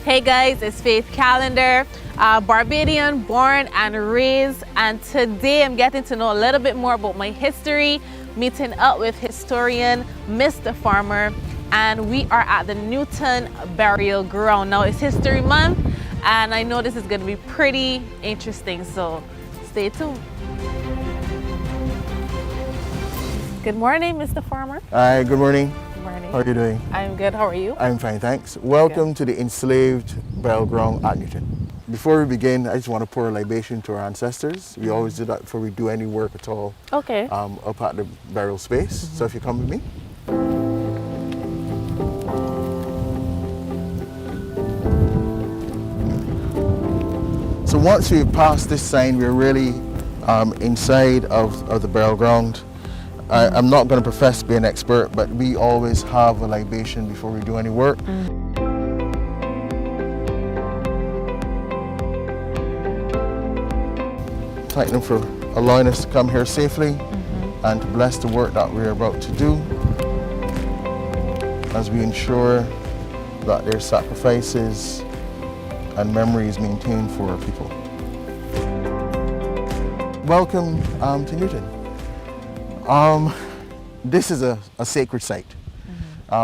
Hey guys, it's Faith Callender, Barbadian born and raised, and today I'm getting to know a little bit more about my history, meeting up with historian Mr. Farmer, and we are at the Newton Burial Ground. Now it's History Month, and I know this is going to be pretty interesting, so stay tuned. Good morning, Mr. Farmer. Hi, good morning. Good morning. How are you doing? I'm good. How are you? I'm fine, thanks. Welcome to the enslaved burial ground at Newton. Before we begin, I just want to pour a libation to our ancestors. We always do that before we do any work at all. Okay. Up at the burial space. So if you come with me. So once we've passed this sign, we're really inside of the burial ground. I'm not going to profess to be an expert, but we always have a libation before we do any work. Thank them for allowing us to come here safely and to bless the work that we're about to do as we ensure that their sacrifices and memories maintained for our people. Welcome to Newton. This is a sacred site.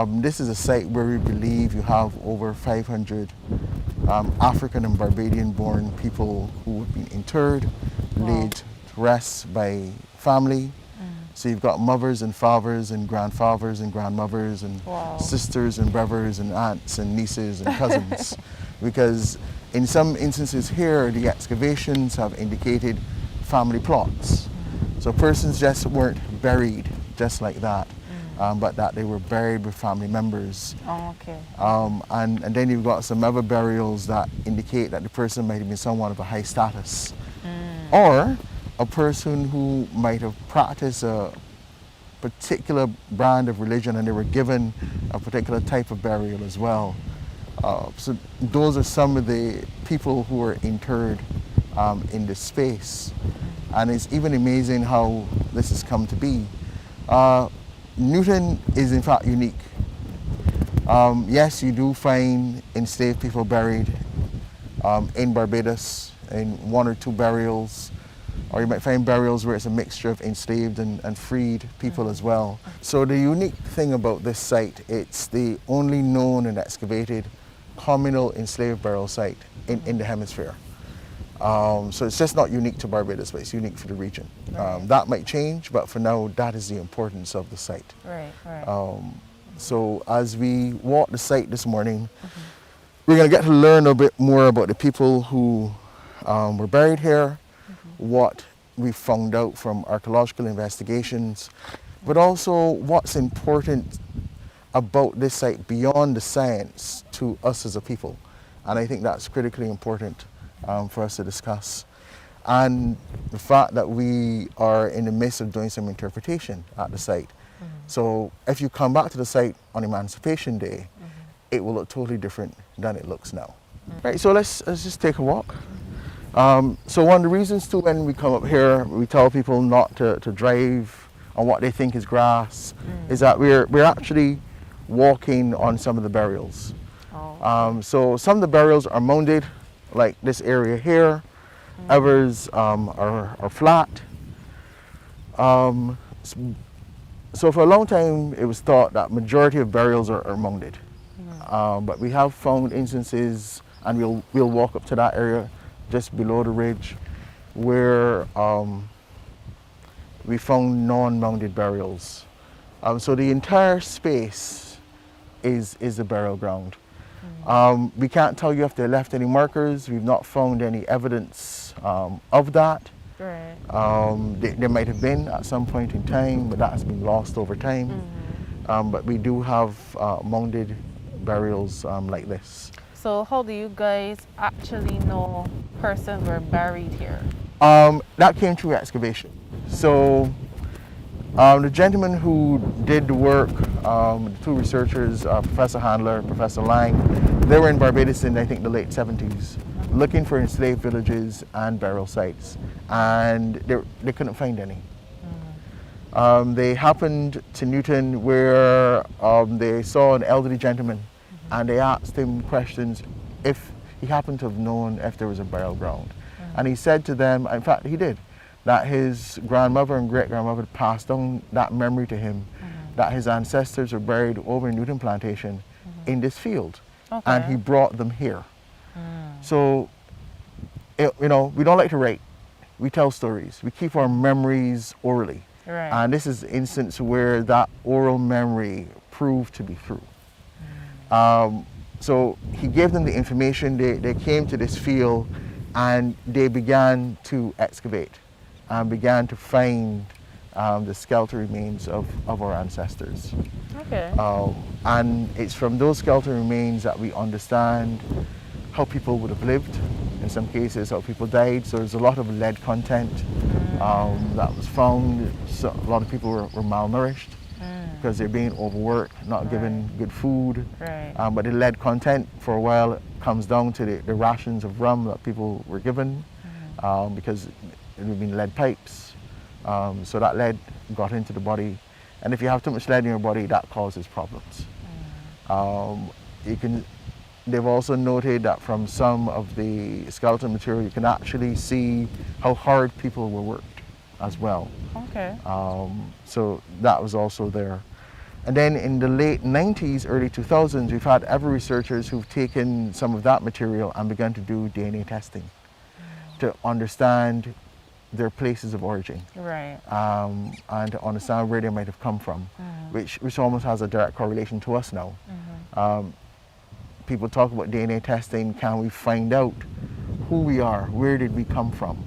This is a site where we believe you have over 500 African and Barbadian born people who have been interred, laid to rest by family. So you've got mothers and fathers and grandfathers and grandmothers and sisters and brothers and aunts and nieces and cousins. Because in some instances here, the excavations have indicated family plots. So persons just weren't buried just like that, but that they were buried with family members. Oh, okay. And then you've got some other burials that indicate that the person might have been someone of a high status, or a person who might have practiced a particular brand of religion and they were given a particular type of burial as well. So those are some of the people who were interred in this space. And it's even amazing how this has come to be. Newton is in fact unique. Yes, you do find enslaved people buried in Barbados in one or two burials, or you might find burials where it's a mixture of enslaved and freed people as well. So the unique thing about this site, it's the only known and excavated communal enslaved burial site in the hemisphere. So it's just not unique to Barbados, but it's unique for the region. Right. That might change, but for now, that is the importance of the site. Right, right. So as we walk the site this morning, we're going to get to learn a bit more about the people who were buried here, what we found out from archaeological investigations, but also what's important about this site beyond the science to us as a people. And I think that's critically important for us to discuss. And the fact that we are in the midst of doing some interpretation at the site. So if you come back to the site on Emancipation Day, it will look totally different than it looks now. Right, so let's just take a walk. So one of the reasons too when we come up here, we tell people not to drive on what they think is grass, is that we're actually walking on some of the burials. So some of the burials are mounded, like this area here. Others are flat. So for a long time, it was thought that majority of burials are mounded. But we have found instances, and we'll walk up to that area just below the ridge, where we found non-mounded burials. So the entire space is a burial ground. We can't tell you if they left any markers. We've not found any evidence of that. Right. There might have been at some point in time, but that has been lost over time. But we do have mounded burials like this. So how do you guys actually know persons were buried here? That came through excavation. So the gentleman who did the work, the two researchers, Professor Handler, Professor Lang, they were in Barbados in, I think, the late 70s, looking for enslaved villages and burial sites, and they couldn't find any. They happened to Newton where they saw an elderly gentleman, and they asked him questions, if he happened to have known if there was a burial ground. And he said to them, in fact he did, that his grandmother and great-grandmother passed on that memory to him, that his ancestors were buried over in Newton Plantation in this field. Okay. And he brought them here. So, you know, we don't like to write. We tell stories. We keep our memories orally. Right. And this is an instance where that oral memory proved to be true. So he gave them the information. They came to this field and they began to excavate and began to find the skeletal remains of our ancestors. Okay. And it's from those skeletal remains that we understand how people would have lived, in some cases how people died. So there's a lot of lead content that was found. So a lot of people were malnourished because they're being overworked, not given good food. Right. But the lead content for a while comes down to the rations of rum that people were given because there had been lead pipes. So that lead got into the body. And if you have too much lead in your body, that causes problems. They've also noted that from some of the skeletal material, you can actually see how hard people were worked as well. Okay. So that was also there. And then in the late 90s, early 2000s, we've had other researchers who've taken some of that material and begun to do DNA testing to understand their places of origin. Right. And to understand where they might have come from, which almost has a direct correlation to us now. People talk about DNA testing. Can we find out who we are? Where did we come from?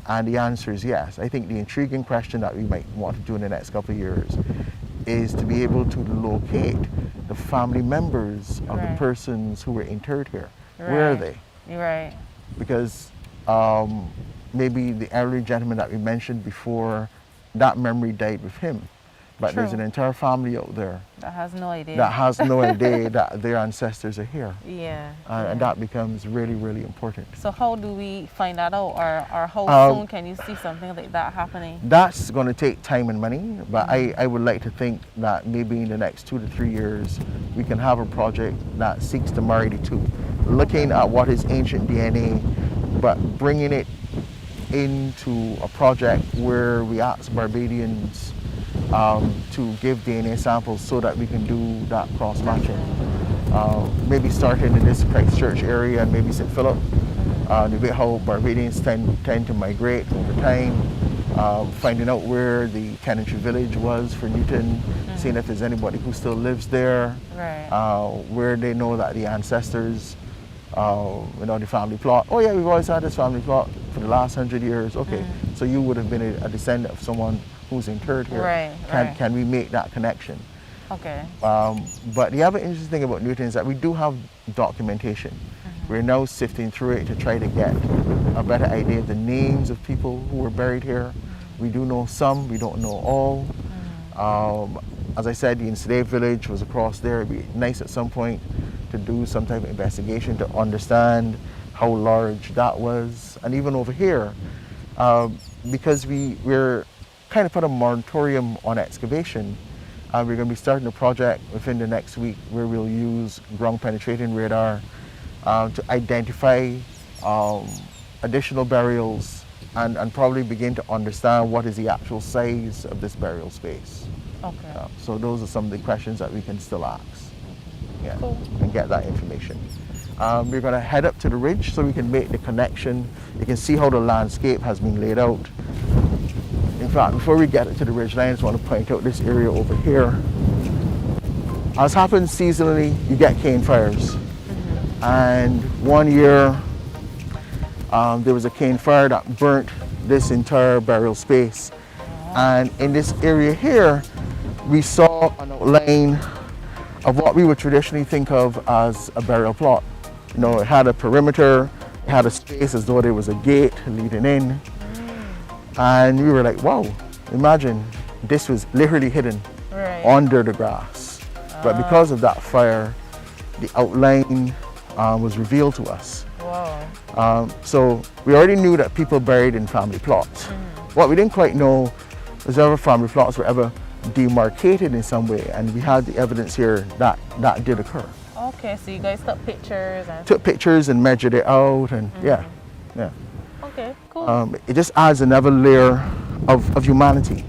And the answer is yes. I think the intriguing question that we might want to do in the next couple of years is to be able to locate the family members of the persons who were interred here. Where are they? Right. Because maybe the elderly gentleman that we mentioned before, that memory died with him. But there's an entire family out there that has no idea. That has no idea that their ancestors are here. Yeah. And that becomes really, really important. So how do we find that out, or how soon can you see something like that happening? That's going to take time and money, but I would like to think that maybe in the next 2 to 3 years, we can have a project that seeks to marry the two. Looking at what is ancient DNA, but bringing it into a project where we ask Barbadians to give DNA samples so that we can do that cross-matching. Maybe starting in this Christchurch area and maybe St. Philip, the way how Barbadians tend to migrate over time, finding out where the tenantry village was for Newton, seeing if there's anybody who still lives there, where they know that the ancestors, the family plot. Oh yeah, we've always had this family plot for the last 100 years. Okay, so you would have been a descendant of someone who's interred here. Can we make that connection? Okay. But the other interesting thing about Newton is that we do have documentation. We're now sifting through it to try to get a better idea of the names of people who were buried here. We do know some, we don't know all. As I said, the enslaved village was across there. It'd be nice at some point to do some type of investigation to understand how large that was. And even over here, because we're kind of put a moratorium on excavation, we're going to be starting a project within the next week where we'll use ground penetrating radar to identify additional burials and probably begin to understand what is the actual size of this burial space. Okay. So those are some of the questions that we can still ask. Yeah, cool. And get that information. We're going to head up to the ridge so we can make the connection. You can see how the landscape has been laid out. In fact, before we get to the ridge line, I just want to point out this area over here. As happens seasonally, you get cane fires. And one year, there was a cane fire that burnt this entire burial space. And in this area here, we saw an outline of what we would traditionally think of as a burial plot. You know, it had a perimeter, it had a space as though there was a gate leading in. And we were like, wow, imagine this was literally hidden under the grass. But because of that fire, the outline was revealed to us. Wow. So we already knew that people buried in family plots. What we didn't quite know was whether family plots were ever demarcated in some way, and we had the evidence here that that did occur. Okay, so you guys took pictures and Took pictures and measured it out, and yeah. okay, cool. It just adds another layer of humanity.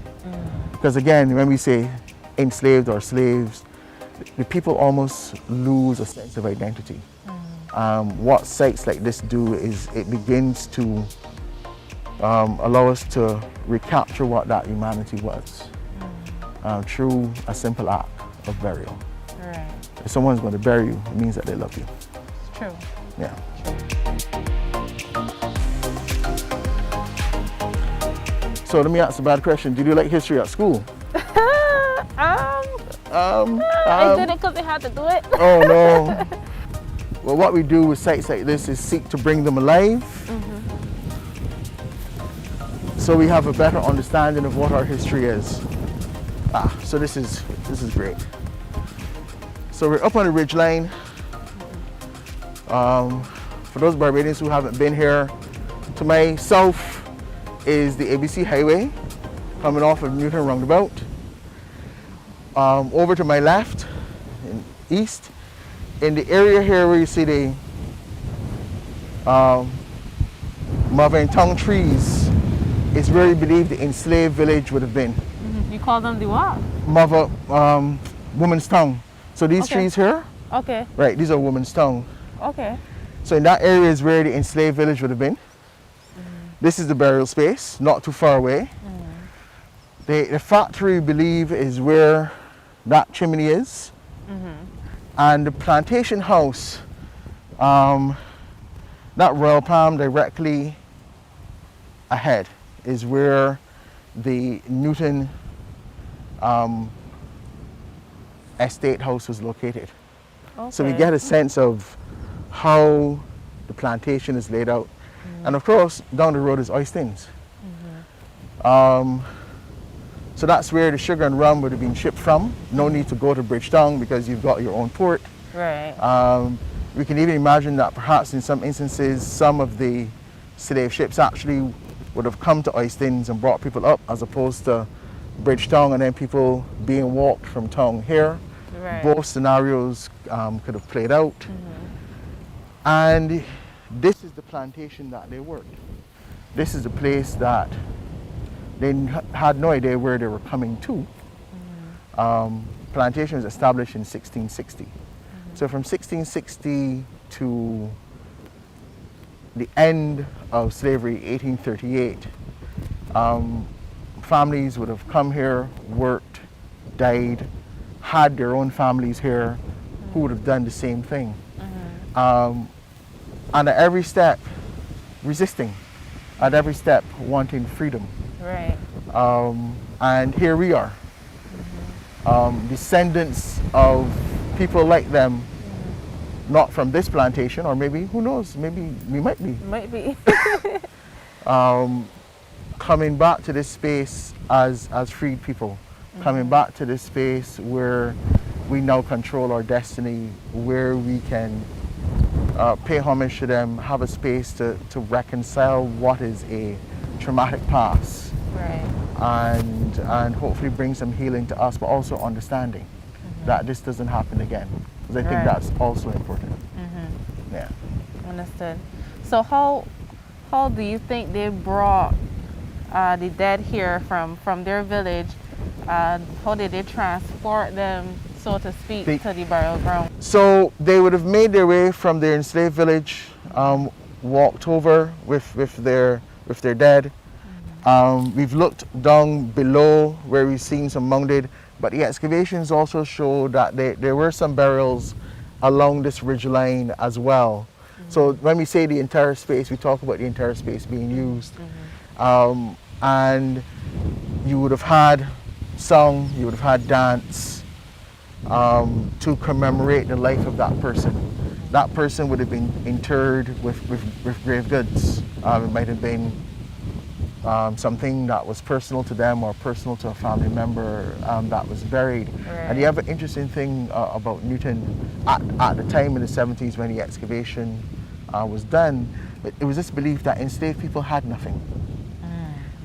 Because again, when we say enslaved or slaves, the people almost lose a sense of identity. What sites like this do is it begins to allow us to recapture what that humanity was through a simple act of burial. Right. If someone's going to bury you, it means that they love you. It's true. Yeah. So let me ask a bad question. Did you like history at school? I did it because they had to do it. Oh no. Well, what we do with sites like this is seek to bring them alive. So we have a better understanding of what our history is. So this is great. So we're up on the ridge line. For those Barbadians who haven't been here, to my south is the ABC Highway coming off of Newton Roundabout. Over to my left, in east, in the area here where you see the mother and tongue trees, is where you believe the enslaved village would have been. You call them the what? Mother, woman's tongue. So these Okay. trees here, Okay. right, these are woman's tongue. Okay. So in that area is where the enslaved village would have been. This is the burial space, not too far away. The factory, we believe, is where that chimney is. And the plantation house, that royal palm directly ahead, is where the Newton estate house was located. Okay. So we get a sense of how the plantation is laid out. And of course, down the road is Oistins. So that's where the sugar and rum would have been shipped from. No need to go to Bridgetown because you've got your own port. Right. We can even imagine that perhaps in some instances, some of the slave ships actually would have come to Oistins and brought people up as opposed to Bridgetown and then people being walked from town here. Right. Both scenarios could have played out. And this is the plantation that they worked. This is the place that they had no idea where they were coming to. Plantation was established in 1660. So from 1660 to the end of slavery, 1838, families would have come here, worked, died, had their own families here who would have done the same thing. And at every step, resisting. At every step, wanting freedom. Right. And here we are, descendants of people like them, not from this plantation, or maybe, who knows, maybe we might be. Might be. Coming back to this space as freed people, coming back to this space where we now control our destiny, where we can pay homage to them, have a space to reconcile what is a traumatic past. Right. And hopefully bring some healing to us, but also understanding that this doesn't happen again. Because I think Right. that's also important. Yeah. Understood. So how do you think they brought the dead here from their village? How did they transport them, so to speak, to the burial ground? So they would have made their way from their enslaved village, walked over with their dead. We've looked down below where we've seen some mounded, but the excavations also show that there were some burials along this ridge line as well. So when we say the entire space, we talk about the entire space being used. And you would have had song, you would have had dance to commemorate the life of that person. That person would have been interred with grave goods. It might have been something that was personal to them or personal to a family member that was buried. Right. And the other interesting thing about Newton, at the time in the 70s when the excavation was done, it was this belief that enslaved people had nothing.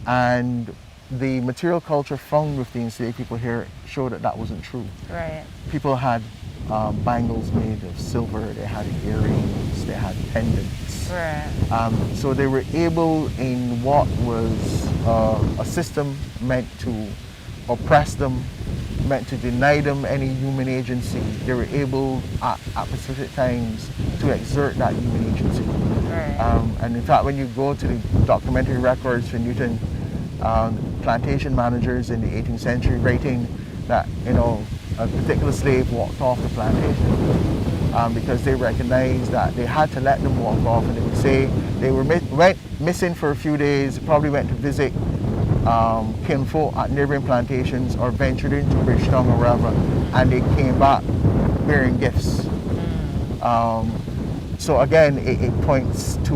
And the material culture found with the enslaved people here showed that that wasn't true. Right. People had bangles made of silver, they had earrings, they had pendants. Right. So they were able, in what was a system meant to oppress them, meant to deny them any human agency, they were able at specific times to exert that human agency. Right. And in fact, when you go to the documentary records for Newton, plantation managers in the 18th century writing that, you know, a particular slave walked off the plantation because they recognized that they had to let them walk off, and they would say they were went missing for a few days, probably went to visit kinfolk at neighboring plantations or ventured into Bridgetown or wherever, and they came back bearing gifts. So again, it points to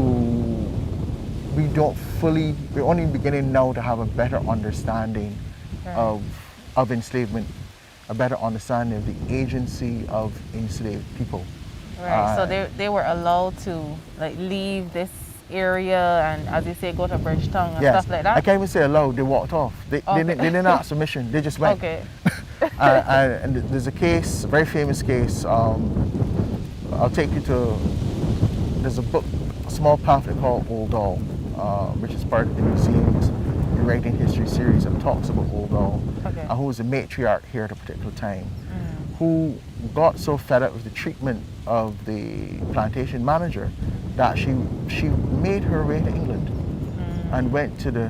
we're only beginning now to have a better understanding Right. of enslavement, a better understanding of the agency of enslaved people. Right. So they were allowed to like leave this area and, as you say, go to Bridgetown and Yes, stuff like I that. can't even say allowed, they walked off. They didn't ask permission, they just went. Okay. And there's a case, a very famous case, I'll take you to, there's a book, a small pamphlet called Old Doll, which is part of the museum's Rewriting History series that talks about Old Doll, Okay. who was a matriarch here at a particular time, who got so fed up with the treatment of the plantation manager that she made her way to England and went to the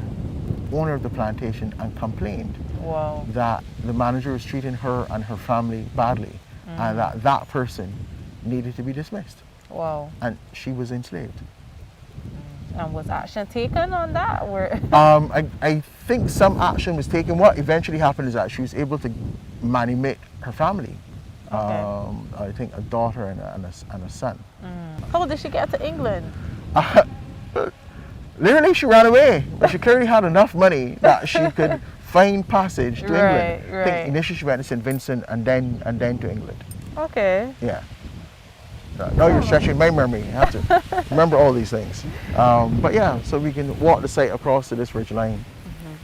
owner of the plantation and complained Wow. that the manager was treating her and her family badly, and that person needed to be dismissed, Wow. and she was enslaved. And was action taken on that? Or I think some action was taken. What eventually happened is that she was able to manumit her family. I think a daughter and a son. how did she get to England? Literally, she ran away, but she clearly had enough money that she could find passage to England. I Right. think initially she went to St. Vincent and then to England. Okay. Yeah. Now you're stretching my memory. You have to remember all these things. But yeah, so we can walk the site across to this ridge line.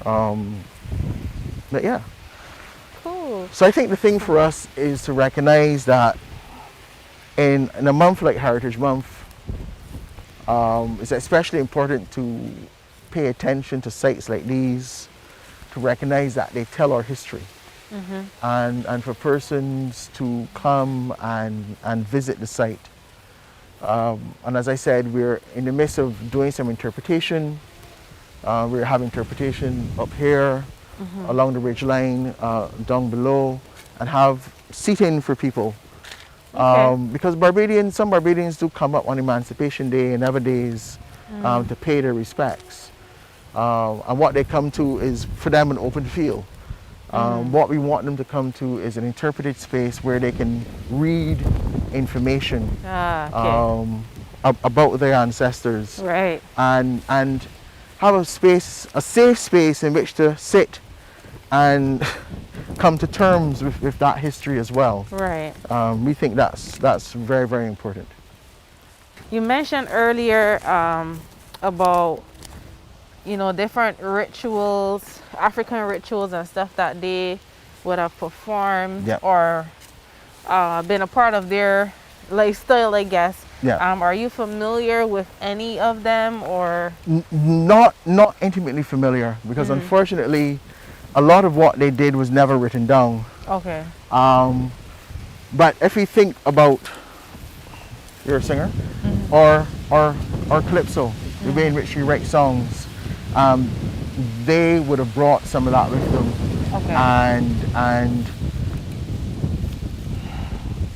But yeah. Cool. So I think the thing for us is to recognize that in a month like Heritage Month, it's especially important to pay attention to sites like these, to recognize that they tell our history. And for persons to come and visit the site. And as I said, we're in the midst of doing some interpretation. We're having interpretation up here, along the ridge line, down below, and have seating for people. Because some Barbadians do come up on Emancipation Day and other days to pay their respects. And what they come to is, for them, an open field. What we want them to come to is an interpreted space where they can read information about their ancestors, Right. and have a safe space in which to sit and come to terms with that history as well. Right. We think that's very, very important. You mentioned earlier about, you know, different rituals, African rituals and stuff that they would have performed Yep. or been a part of their lifestyle, I guess. Yeah. Are you familiar with any of them, or? Not intimately familiar, because unfortunately, a lot of what they did was never written down. Okay. But if we think about, you're a singer, or calypso, the way in which you write songs, they would have brought some of that with them, Okay. and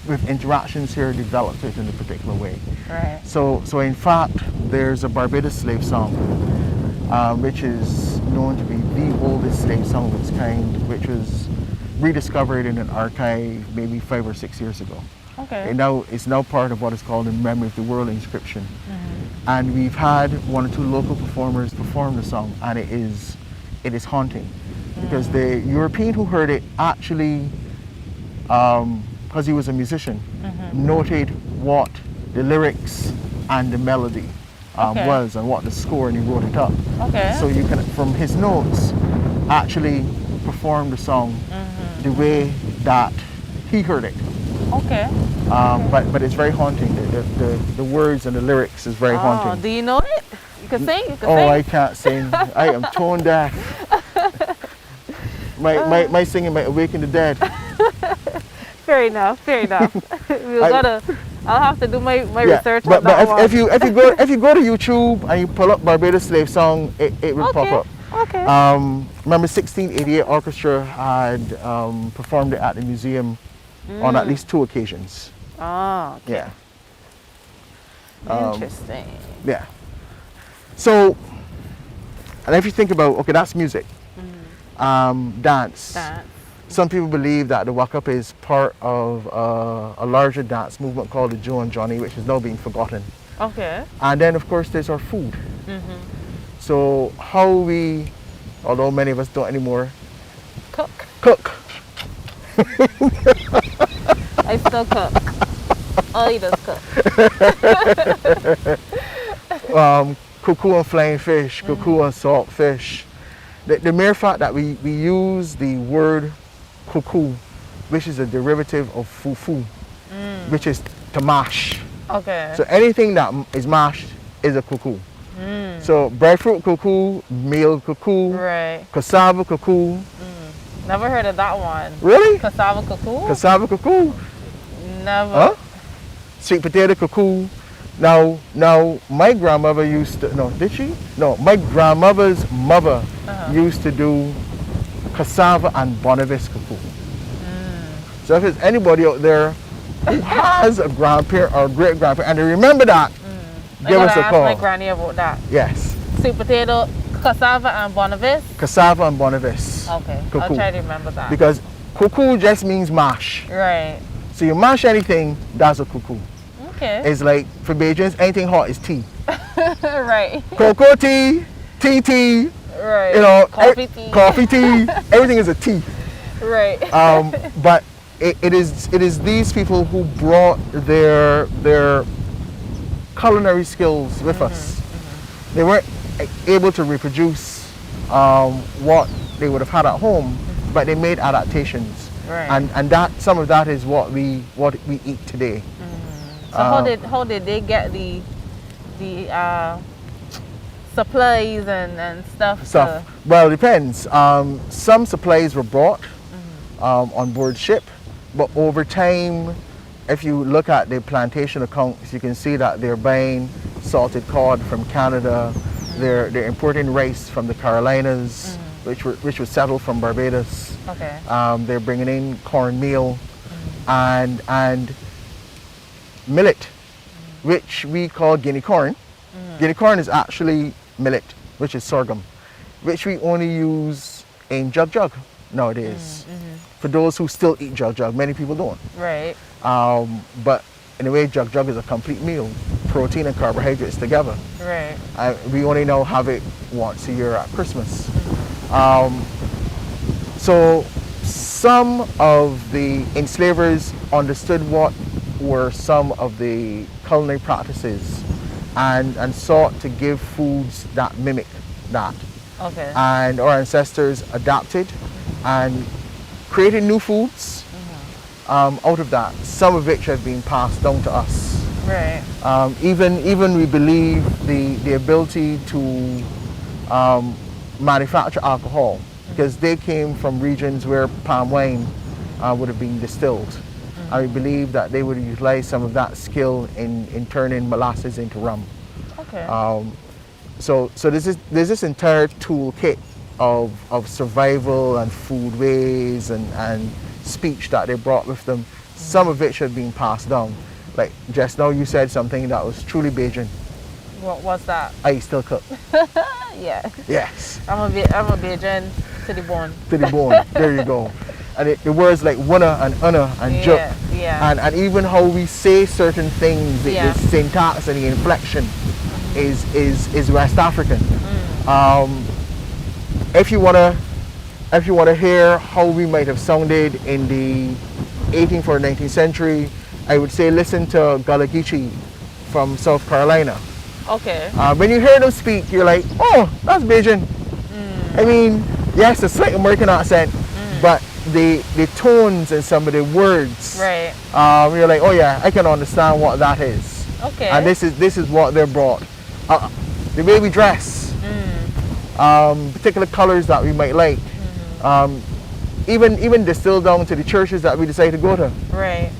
with interactions here, developed it in a particular way. Right. So in fact, there's a Barbados slave song, which is known to be the oldest slave song of its kind, which was rediscovered in an archive maybe 5 or 6 years ago. Okay. It's now part of what is called the Memory of the World inscription. And we've had 1 or 2 local performers perform the song, and it is haunting, because the European who heard it actually, because he was a musician, noted what the lyrics and the melody Okay. was and what the score, and he wrote it up. Okay. So you can, from his notes, actually perform the song the way that he heard it. Okay. But it's very haunting. The words and the lyrics is very Oh, haunting. do you know it? You can sing. You can Oh, sing. I can't sing. I am tone deaf. My singing might awaken the dead. Fair enough. Fair enough. I'll have to do my Yeah, research but on that if, one. if you if you go to YouTube and you pull up Barbados Slave Song, it will pop up. Okay. Remember 1688 Orchestra had performed it at the museum on at least 2 occasions. Oh, Yeah. interesting. Yeah. So, and if you think about, okay, that's music. Dance. Dance. Some people believe that the Wakap is part of a larger dance movement called the Joe and Johnny, which is now being forgotten. Okay. And then, of course, there's our food. So, how we, although many of us don't anymore, Cook. cook. I still cook. All he does cook. Cuckoo and flying fish, cuckoo and salt fish. The mere fact that we use the word cuckoo, which is a derivative of fufu, which is to mash. Okay. So anything that is mashed is a cuckoo. So breadfruit cuckoo, meal cuckoo, Right. cassava cuckoo. Never heard of that one. Really? Cassava cuckoo? Cassava cuckoo? Never. Huh? Sweet potato cuckoo. Now, my grandmother used to, no, did she? No, my grandmother's mother used to do cassava and Bonavis cuckoo. So if there's anybody out there who has a grandparent or great grandparent and they remember that, give us a ask call. my granny about that. Yes, Sweet potato, cassava, and Bonavis. cassava and Bonavis. Okay. I'll Cuckoo. try to remember that. Because cuckoo just means mash. Right. So you mash anything, that's a cuckoo. Okay. It's like, for Bajans, anything hot is tea. Right. Cocoa tea, tea, Right. you know, Coffee tea. coffee tea, everything is a tea. Right. But it is these people who brought their culinary skills with us. They weren't able to reproduce what they would have had at home, but they made adaptations. Right. And that some of that is what we eat today. So how did they get the supplies and stuff? Well, it depends. Some supplies were brought on board ship, but over time, if you look at the plantation accounts, you can see that they're buying salted cod from Canada. They're importing rice from the Carolinas, which was settled from Barbados. Okay. They're bringing in cornmeal and millet, which we call guinea corn. Guinea corn is actually millet, which is sorghum, which we only use in jug nowadays. For those who still eat jug, many people don't. Right. But in a way, jug is a complete meal, protein and carbohydrates together. Right. We only now have it once a year at Christmas. So some of the enslavers understood what were some of the culinary practices and sought to give foods that mimic that. Okay. And our ancestors adapted and created new foods out of that, some of which have been passed down to us. Right. Even we believe the ability to manufacture alcohol, because they came from regions where palm wine would have been distilled. And we believe that they would utilize some of that skill in turning molasses into rum. Okay. So there's this entire toolkit of survival and food ways and speech that they brought with them, some of which have been passed down. Like just now you said something that was truly Bajan. What was that? I still cook. Yeah. Yes. I'm a Bajan to the bone. To the bone. There you go. And the words like wanna and unna and juk. Yeah. And even how we say certain things, Yeah. the syntax and the inflection is West African. If you wanna hear how we might have sounded in the 18th or 19th century, I would say listen to Gullah Geechee from South Carolina. Okay. When you hear them speak, you're like, oh, that's Bajan. I mean, yes, a slight American accent, but the tones and some of the words. Right. We're like, oh yeah, I can understand what that is. Okay. And this is what they brought. The way we dress, particular colors that we might like, even distilled down to the churches that we decide to go to. Right.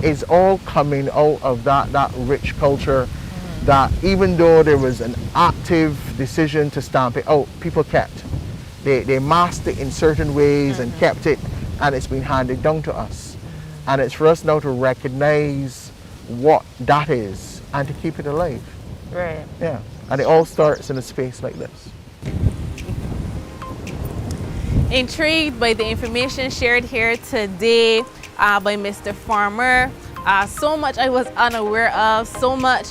Is all coming out of that rich culture. That even though there was an active decision to stamp it out, people kept. They masked it in certain ways and kept it, and it's been handed down to us. And it's for us now to recognize what that is and to keep it alive. Right. Yeah. And it all starts in a space like this. Intrigued by the information shared here today by Mr. Farmer. So much I was unaware of, so much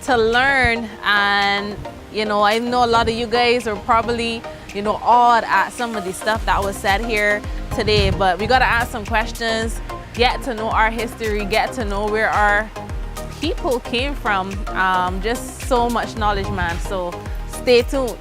to learn, and I know a lot of you guys are probably awed at some of the stuff that was said here today, but we got to ask some questions, get to know our history, get to know where our people came from. Just so much knowledge, man, so stay tuned.